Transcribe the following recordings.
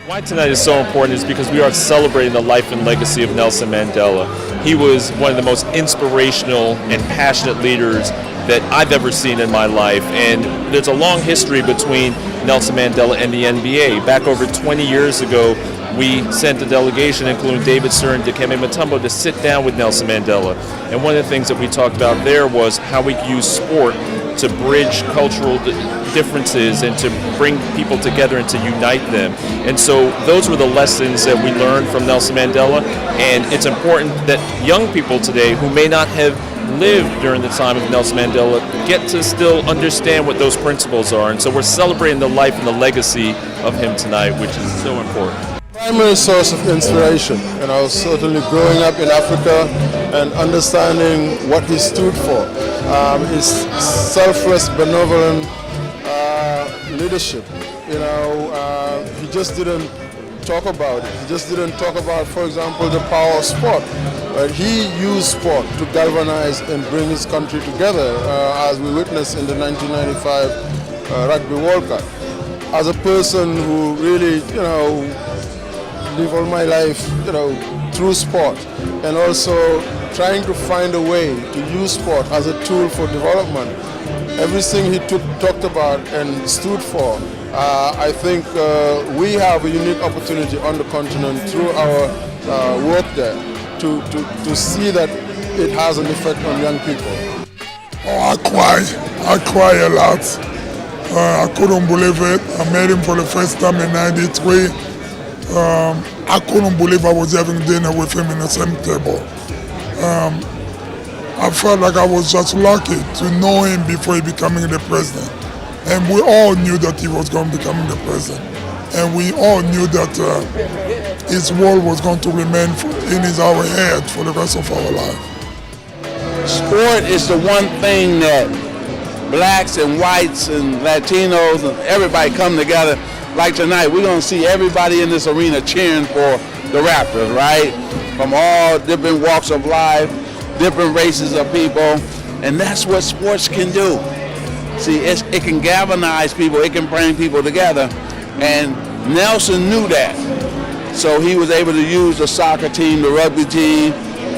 Why tonight is so important is because we are celebrating the life and legacy of Nelson Mandela. He was one of the most inspirational and passionate leaders that I've ever seen in my life, and there's a long history between Nelson Mandela and the NBA. Back over 20 years ago, we sent a delegation, including David Stern and Dikembe Mutombo, to sit down with Nelson Mandela. And one of the things that we talked about there was how we could use sport to bridge cultural differences and to bring people together and to unite them. And so those were the lessons that we learned from Nelson Mandela. And it's important that young people today who may not have lived during the time of Nelson Mandela get to still understand what those principles are. And so we're celebrating the life and the legacy of him tonight, which is so important. Primary source of inspiration, certainly growing up in Africa and understanding what he stood for, his selfless, benevolent leadership. He just didn't talk about it. He just didn't talk about, for example, the power of sport. But he used sport to galvanize and bring his country together, as we witnessed in the 1995 Rugby World Cup. As a person who really, live all my life, through sport, and also trying to find a way to use sport as a tool for development. Everything he talked about and stood for, I think we have a unique opportunity on the continent through our work there to see that it has an effect on young people. Oh, I cry a lot. I couldn't believe it. I met him for the first time in '93. I couldn't believe I was having dinner with him in the same table. I felt like I was just lucky to know him before he becoming the president. And we all knew that he was going to become the president. And we all knew that his world was going to remain in our head for the rest of our life. Sport is the one thing that blacks and whites and Latinos and everybody come together. Like tonight, we're going to see everybody in this arena cheering for the Raptors, right? From all different walks of life, different races of people, and that's what sports can do. See, it can galvanize people, it can bring people together, and Nelson knew that. So he was able to use the soccer team, the rugby team.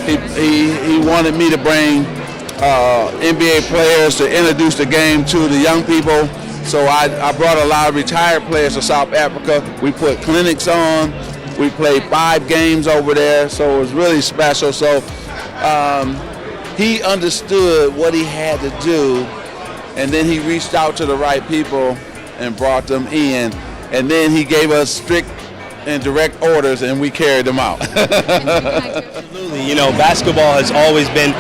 He wanted me to bring NBA players to introduce the game to the young people. So I brought a lot of retired players to South Africa. We put clinics on. We played 5 games over there, so it was really special. So he understood what he had to do, and then he reached out to the right people and brought them in. And then he gave us strict and direct orders, and we carried them out. Absolutely. Basketball has always been,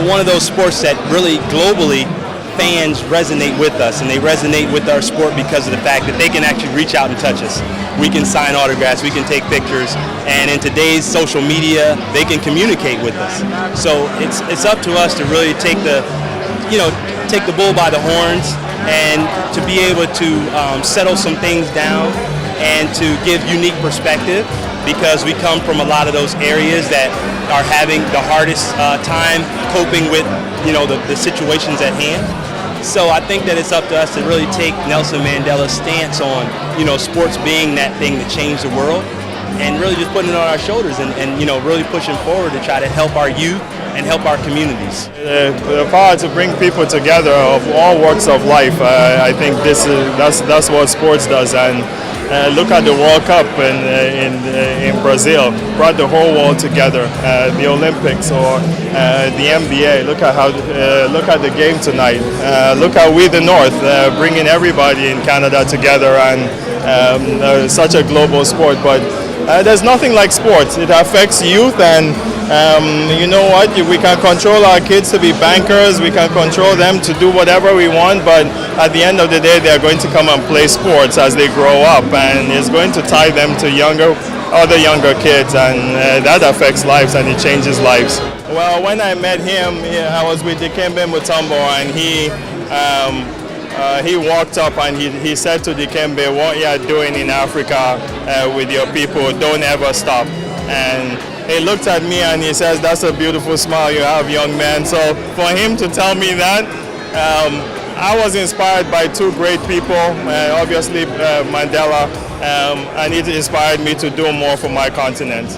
one of those sports that really globally fans resonate with us, and they resonate with our sport because of the fact that they can actually reach out and touch us. We can sign autographs, we can take pictures, and in today's social media, they can communicate with us. So it's up to us to really take the bull by the horns and to be able to settle some things down and to give unique perspective, because we come from a lot of those areas that are having the hardest time coping with the situations at hand. So I think that it's up to us to really take Nelson Mandela's stance on sports being that thing that changed the world, and really just putting it on our shoulders and really pushing forward to try to help our youth and help our communities. The power to bring people together of all walks of life, I think that's what sports does. And look at the World Cup in Brazil, brought the whole world together. The Olympics or the NBA. Look at the game tonight. Look at We the North, bringing everybody in Canada together, and such a global sport. But there's nothing like sports. It affects youth, and you know what? We can control our kids to be bankers. We can control them to do whatever we want. But at the end of the day, they're going to come and play sports as they grow up, and it's going to tie them to other younger kids, and that affects lives and it changes lives. Well, when I met him, I was with Dikembe Mutombo, and he walked up and he said to Dikembe, "What you are doing in Africa with your people, don't ever stop." And he looked at me and he says, "That's a beautiful smile you have, young man." So for him to tell me that, I was inspired by 2 great people, obviously Mandela and it inspired me to do more for my continent.